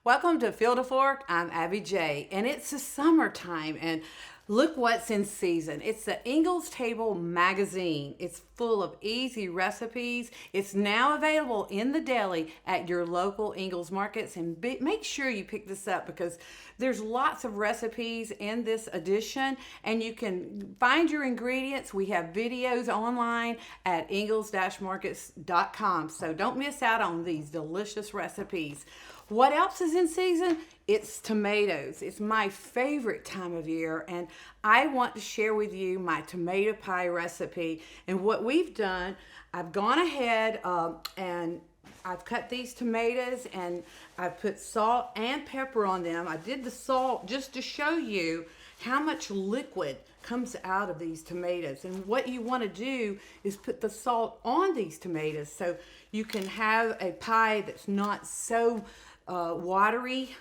Welcome to Field of Fork. I'm Abby J, and it's the summertime, and look what's in season. It's the Ingles Table magazine. It's full of easy recipes. It's now available in the deli at your local Ingles markets, and make sure you pick this up because there's lots of recipes in this edition, and you can find your ingredients. We have videos online at ingles-markets.com, so don't miss out on these delicious recipes. What else is in season? It's tomatoes. It's my favorite time of year, and I want to share with you my tomato pie recipe. And what we've done, I've gone ahead and I've cut these tomatoes and I've put salt and pepper on them. I did the salt just to show you how much liquid comes out of these tomatoes. And what you want to do is put the salt on these tomatoes so you can have a pie that's not so watery.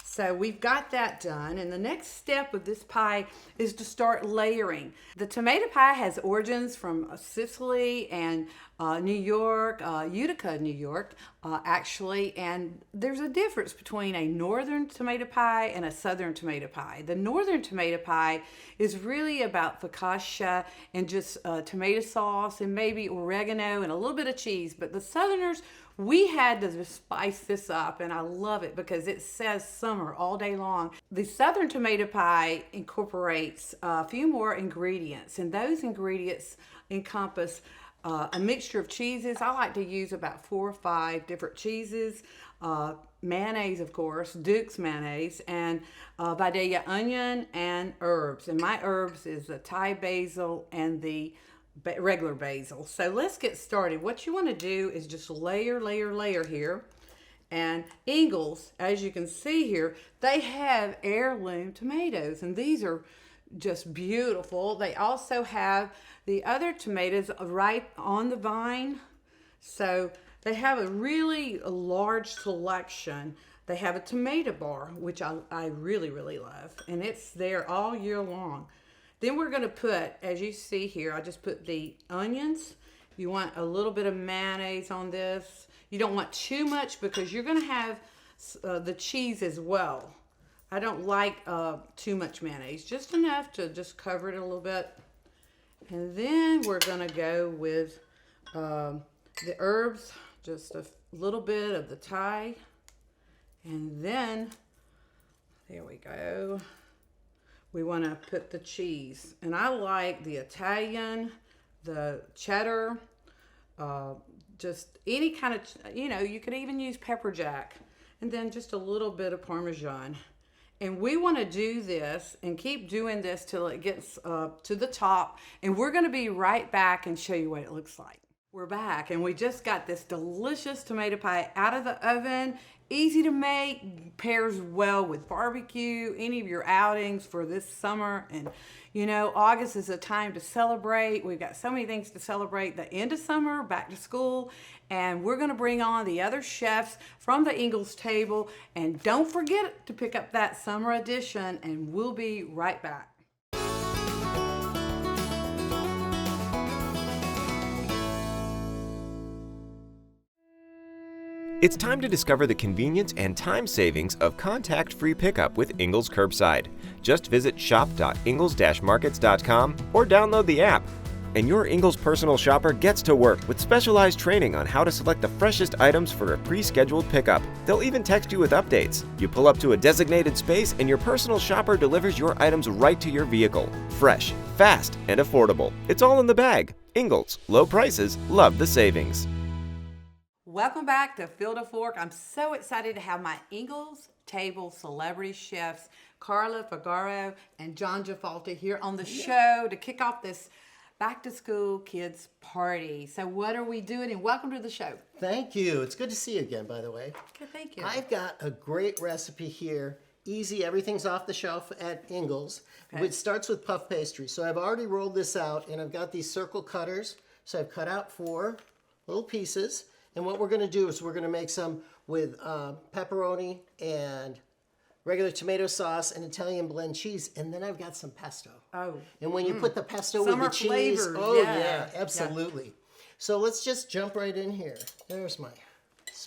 So we've got that done, and the next step of this pie is to start layering. The tomato pie has origins from Sicily and New York, Utica, New York, actually, and there's a difference between a northern tomato pie and a southern tomato pie. The northern tomato pie is really about focaccia and just tomato sauce and maybe oregano and a little bit of cheese, but the southerners, we had to spice this up, and I love it because it says summer all day long. The southern tomato pie incorporates a few more ingredients, and those ingredients encompass a mixture of cheeses. I like to use about 4 or 5 different cheeses, mayonnaise, of course, Duke's mayonnaise, and Vidalia onion and herbs. And my herbs is the Thai basil and the regular basil. So let's get started. What you want to do is just layer here. And Ingles, as you can see here, they have heirloom tomatoes, and these are just beautiful. They also have the other tomatoes ripe on the vine, so they have a really large selection. They have a tomato bar, which I really love, and it's there all year long. Then we're going to put, as you see here, I just put the onions. You want a little bit of mayonnaise on this. You don't want too much because you're going to have the cheese as well. I don't like too much mayonnaise, just enough to just cover it a little bit. And then we're going to go with the herbs, just a little bit of the Thai. And then, there we go. We want to put the cheese, and I like the Italian, the cheddar, just any kind of, you could even use pepper jack, and then just a little bit of Parmesan. And we want to do this and keep doing this till it gets to the top, and we're going to be right back and show you what it looks like. We're back, and we just got this delicious tomato pie out of the oven. Easy to make, pairs well with barbecue, any of your outings for this summer. And August is a time to celebrate. We've got so many things to celebrate. The end of summer, back to school, and we're going to bring on the other chefs from the Ingles Table. And don't forget to pick up that summer edition, and we'll be right back. It's time to discover the convenience and time savings of contact-free pickup with Ingles Curbside. Just visit shop.ingles-markets.com or download the app. And your Ingles personal shopper gets to work with specialized training on how to select the freshest items for a pre-scheduled pickup. They'll even text you with updates. You pull up to a designated space and your personal shopper delivers your items right to your vehicle. Fresh, fast, and affordable. It's all in the bag. Ingles. Low prices. Love the savings. Welcome back to Field of Fork. I'm so excited to have my Ingles Table celebrity chefs, Carla Figaro and John Gefalta, here on the show to kick off this back to school kids party. So what are we doing? And welcome to the show. Thank you. It's good to see you again, by the way. Good, thank you. I've got a great recipe here. Easy, everything's off the shelf at Ingles, which starts with puff pastry. So I've already rolled this out, and I've got these circle cutters. So I've cut out 4 little pieces. And what we're going to do is we're going to make some with pepperoni and regular tomato sauce and Italian blend cheese. And then I've got some pesto. Oh. And when you put the pesto Summer with the cheese, flavors, oh yeah. yeah, absolutely. So let's just jump right in here. There's my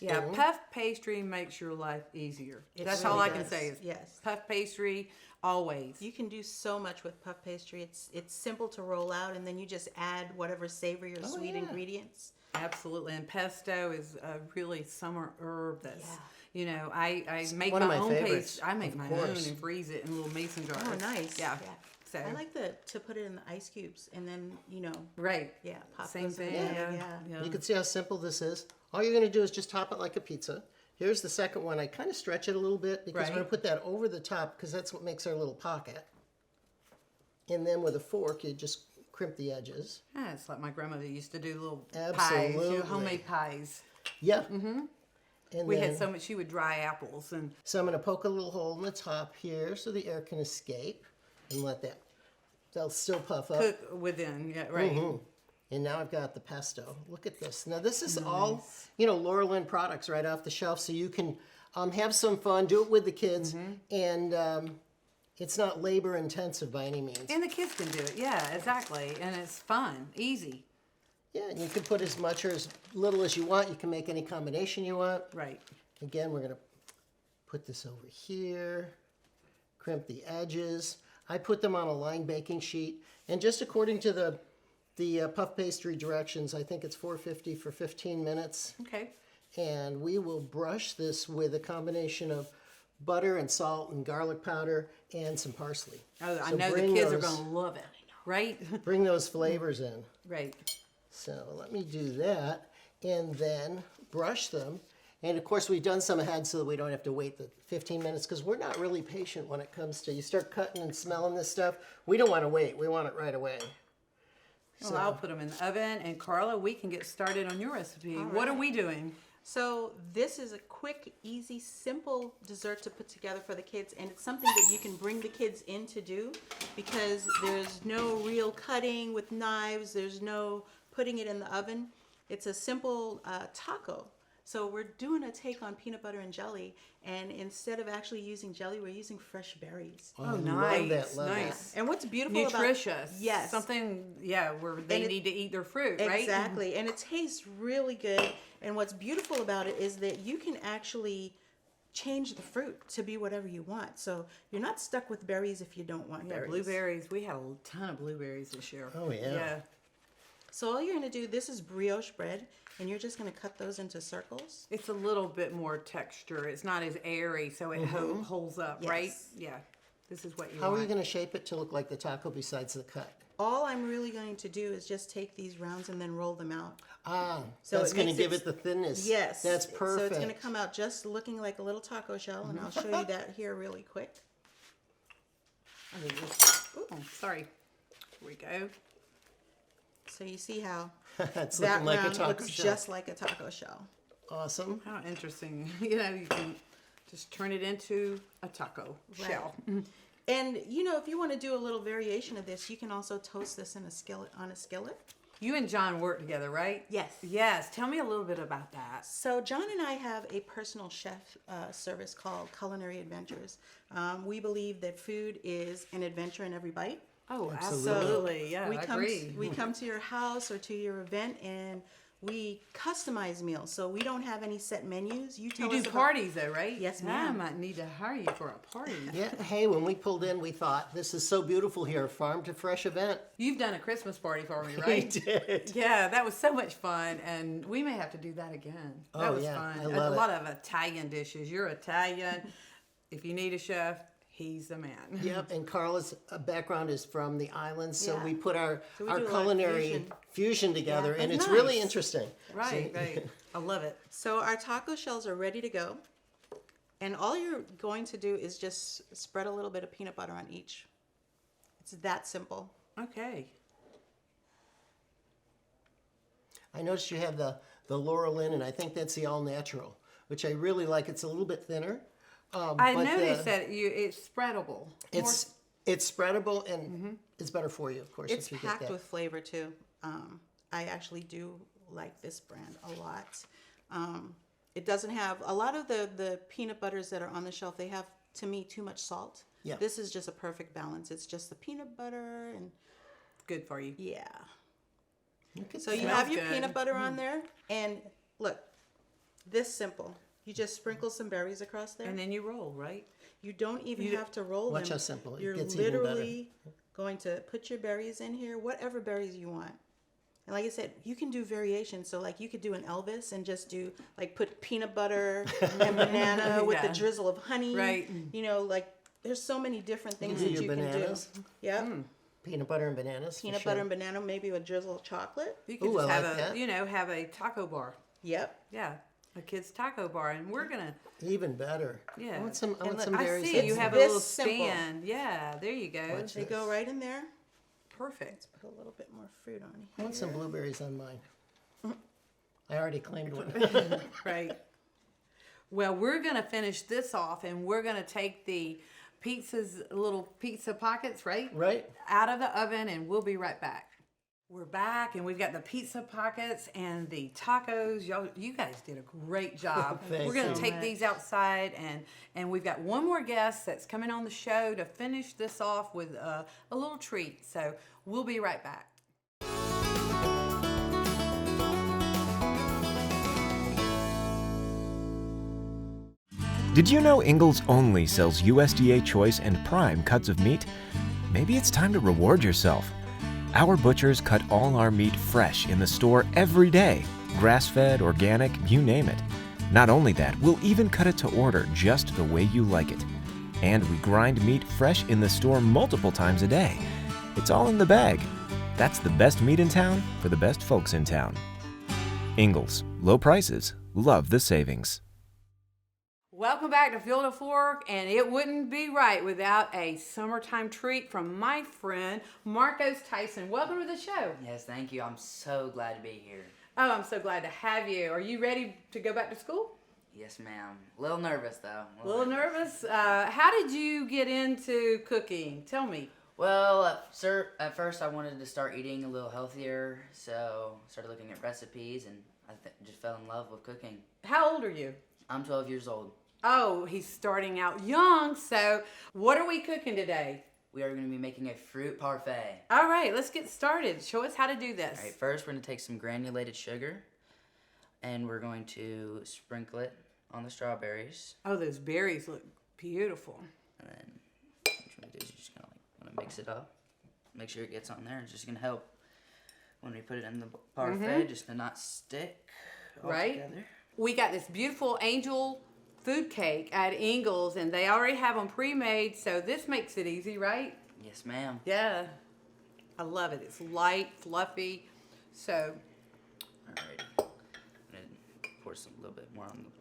Yeah, spoon. puff pastry makes your life easier. That's really all I can does. say is Yes. puff pastry always. You can do so much with puff pastry. It's simple to roll out, and then you just add whatever savory or sweet yeah. ingredients. Absolutely. And pesto is a really summer herb that's, Yeah. you know, I make one of my my own favorites, paste. I make of my course. own and freeze it in little mason jars. Oh, nice. Yeah. So, I like to put it in the ice cubes, and then right. yeah, pop Same those in thing. there. Yeah. You can see how simple this is. All you're going to do is just top it like a pizza. Here's the second one. I kind of stretch it a little bit because we're going to Right. put that over the top because that's what makes our little pocket. And then with a fork, you just crimp the edges. Yeah, it's like my grandmother used to do little pies, Absolutely. homemade pies. Yep. Mm-hmm. And We then, had so much, she would dry apples and so I'm going to poke a little hole in the top here so the air can escape and let that, they'll still puff up. cook within. Yeah, right. And now I've got the pesto. Look at this. Now this is all, Laura Lynn products right off the shelf, so you can have some fun, do it with the kids, and it's not labor intensive by any means. And the kids can do it. Yeah, exactly. And it's fun, easy. Yeah, and you can put as much or as little as you want. You can make any combination you want. Right. Again, we're going to put this over here, crimp the edges. I put them on a lined baking sheet, and just according to the puff pastry directions, I think it's 450 for 15 minutes. Okay. And we will brush this with a combination of butter and salt and garlic powder and some parsley. Oh, I So know the bring kids are those- going to love it. Right? Bring those flavors in. Right. So let me do that and then brush them. And of course, we've done some ahead so that we don't have to wait the 15 minutes because we're not really patient when it comes to, you start cutting and smelling this stuff. We don't want to wait. We want it right away. Well, I'll put them in the oven. And Carla, we can get started on your recipe. What are we doing? So this is a quick, easy, simple dessert to put together for the kids, and it's something that you can bring the kids in to do because there's no real cutting with knives. There's no putting it in the oven. It's a simple taco. So we're doing a take on peanut butter and jelly, and instead of actually using jelly, we're using fresh berries. Oh, love nice. that, love that. Nice. And what's beautiful Nutritious. about yes, Something, where they And it- need to eat their fruit, right? exactly, and it tastes really good. And what's beautiful about it is that you can actually change the fruit to be whatever you want. So you're not stuck with berries if you don't want Yeah, berries. blueberries. We had a ton of blueberries this year. Oh, yeah. Yeah. So all you're going to do, this is brioche bread, and you're just going to cut those into circles. It's a little bit more texture. It's not as airy, so it holds up, right? Yes. Yeah. This is what you How want. are you going to shape it to look like the taco besides the cut? All I'm really going to do is just take these rounds and then roll them out. So that's it going to makes give it- it the thinness. Yes. That's perfect. So it's going to come out just looking like a little taco shell, and I'll show you that here really quick. Oh, sorry. Here we go. So you see how It's that looking like a round taco looks shell. just like a taco shell. Awesome. How interesting. You can just turn it into a taco shell. And if you want to do a little variation of this, you can also toast this in a skillet on a skillet. You and John work together, right? Yes. Yes. Tell me a little bit about that. So John and I have a personal chef service called Culinary Adventures. We believe that food is an adventure in every bite. Oh, Absolutely. absolutely. Yeah, we I come agree. we come to your house or to your event, and we customize meals. So we don't have any set menus. You tell You us do about- parties, though, right? Yes, I ma'am. might need to hire you for a party. Yeah. Hey, when we pulled in, we thought, this is so beautiful here, farm to fresh event. You've done a Christmas party for me, We right? did. Yeah, that was so much fun, and we may have to do that again. That Oh, was yeah, fun. I love a it. lot of Italian dishes. You're Italian. If you need a chef, he's the man. Yep, and Carla's background is from the islands, so Yeah. we put our So we do a lot of culinary fusion together, and that's it's really nice. interesting. Right, So- right. I love it. So our taco shells are ready to go. And all you're going to do is just spread a little bit of peanut butter on each. It's that simple. Okay. I noticed you have the Laura Lynn, and I think that's the all natural, which I really like. It's a little bit thinner. I but noticed that it's spreadable. It's spreadable, and it's better for you, of course. It's if you get packed that. with flavor too. I actually do like this brand a lot. It doesn't have a lot of the peanut butters that are on the shelf. They have, to me, too much salt. Yeah. This is just a perfect balance. It's just the peanut butter and Good for you. yeah. Look at So you Smells have your good. peanut butter on there, and look, This simple. You just sprinkle some berries across there. And then you roll, right? You don't even have to roll Watch them. how simple. It You're gets even better. literally going to put your berries in here, whatever berries you want. And like I said, you can do variations. So like you could do an Elvis and just do like put peanut butter and banana with Yeah. a drizzle of honey. Right. You know, like there's so many different things Do that your you bananas. can do. Yeah. Peanut butter and bananas. for Peanut sure. butter and banana, maybe with a drizzle of chocolate. You could Ooh, just I have like a, that. have a taco bar. Yep. Yeah, a kid's taco bar, and we're gonna. Even better. Yeah. I want some. I And want look, some I berries. see in you there. have a This little simple. stand. Yeah, there you go. Watch They go right in there. Perfect. Put a little bit more fruit on I here. want some blueberries on mine. I already claimed one. Right. Well, we're gonna finish this off, and we're gonna take the little pizza pockets, right? Right? Out of the oven, and we'll be right back. We're back, and we've got the pizza pockets and the tacos. You guys did a great job. Thanks We're gonna so take much. these outside, and we've got one more guest that's coming on the show to finish this off with a little treat. So we'll be right back. Did you know Ingles only sells USDA choice and prime cuts of meat? Maybe it's time to reward yourself. Our butchers cut all our meat fresh in the store every day. Grass-fed, organic, you name it. Not only that, we'll even cut it to order just the way you like it. And we grind meat fresh in the store multiple times a day. It's all in the bag. That's the best meat in town for the best folks in town. Ingles, low prices, love the savings. Welcome back to Field of Fork, and it wouldn't be right without a summertime treat from my friend Marcos Tyson. Welcome to the show. Yes, thank you. I'm so glad to be here. Oh, I'm so glad to have you. Are you ready to go back to school? Yes, ma'am. A little nervous, though. A little nervous? How did you get into cooking? Tell me. Well, at first I wanted to start eating a little healthier, so started looking at recipes, and I just fell in love with cooking. How old are you? I'm 12 years old. Oh, he's starting out young. So what are we cooking today? We are going to be making a fruit parfait. All right, let's get started. Show us how to do this. All right, first we're going to take some granulated sugar, and we're going to sprinkle it on the strawberries. Oh, those berries look beautiful. And then what you're going to do is you're just going to mix it up. Make sure it gets on there. It's just going to help when we put it in the parfait, just to not stick all Right. together. We got this beautiful angel food cake at Ingles, and they already have them pre-made, so this makes it easy, right? Yes, ma'am. Yeah. I love it. It's light, fluffy. So, Alrighty. I'm gonna pour a little bit more on the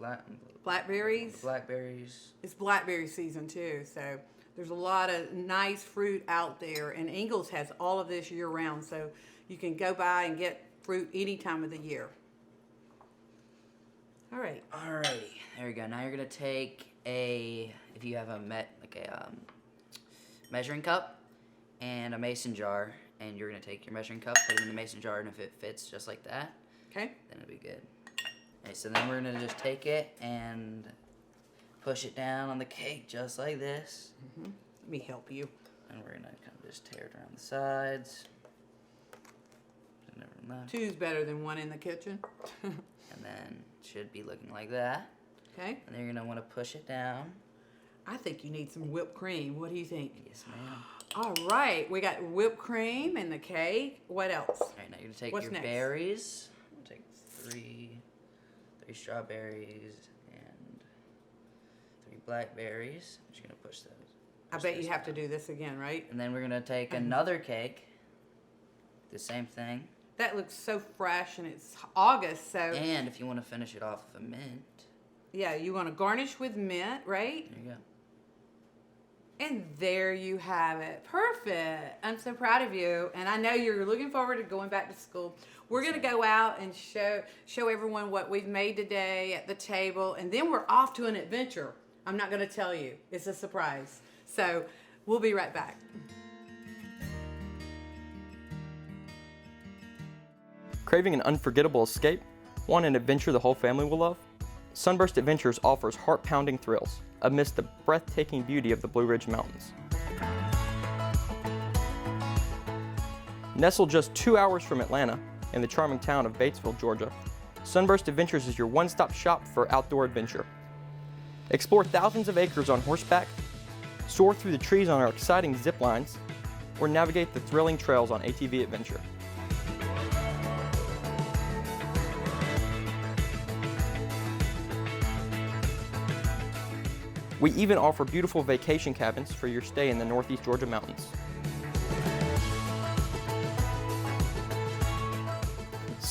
blackberries. blackberries. It's blackberry season too, so there's a lot of nice fruit out there, and Ingles has all of this year round, so you can go by and get fruit any time of the year. All right. Alrighty. There we go. Now you're gonna take if you have a measuring cup and a mason jar, and you're gonna take your measuring cup, put it in the mason jar, and if it fits just like that, Okay. then it'll be good. Okay, so then we're gonna just take it and push it down on the cake just like this, Let me help you. and we're gonna kind of just tear it around the sides. Never left. Two's better than one in the kitchen. And then it should be looking like that. Okay. And then you're gonna want to push it down. I think you need some whipped cream. What do you think? Yes, ma'am. All right. We got whipped cream and the cake. What else? All right, now you're gonna take What's your next? berries. Take three strawberries and 3 blackberries. I'm just gonna push those. I bet you have to do this again, right? And then we're gonna take another cake. The same thing. That looks so fresh, and it's August, so And if you want to finish it off with a mint, yeah, you want to garnish with mint, right? there you go. And there you have it. Perfect. I'm so proud of you, and I know you're looking forward to going back to school. We're going to go out and show everyone what we've made today at the table, and then we're off to an adventure. I'm not going to tell you. It's a surprise. So we'll be right back. Craving an unforgettable escape? Want an adventure the whole family will love? Sunburst Adventures offers heart-pounding thrills amidst the breathtaking beauty of the Blue Ridge Mountains. Nestled just 2 hours from Atlanta, in the charming town of Batesville, Georgia, Sunburst Adventures is your one-stop shop for outdoor adventure. Explore thousands of acres on horseback, soar through the trees on our exciting zip lines, or navigate the thrilling trails on ATV adventure. We even offer beautiful vacation cabins for your stay in the Northeast Georgia mountains.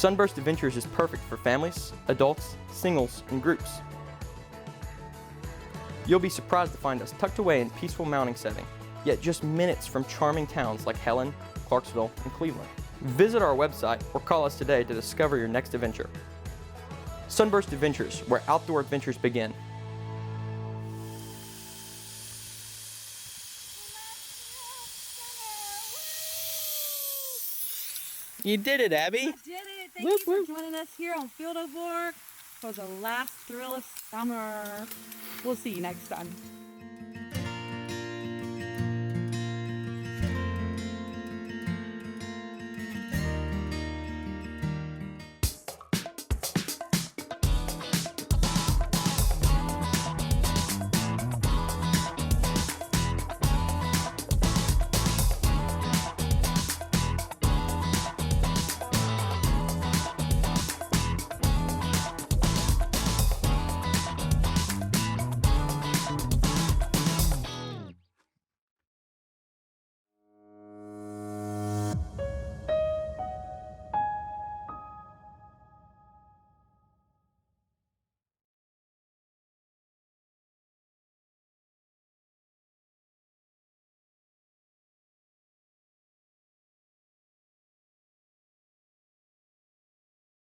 Sunburst Adventures is perfect for families, adults, singles, and groups. You'll be surprised to find us tucked away in peaceful mountain setting, yet just minutes from charming towns like Helen, Clarksville, and Cleveland. Visit our website or call us today to discover your next adventure. Sunburst Adventures, where outdoor adventures begin. You did it, Abby. I did it. Thank you for joining us here on Field of Work for the last thrill of summer. We'll see you next time.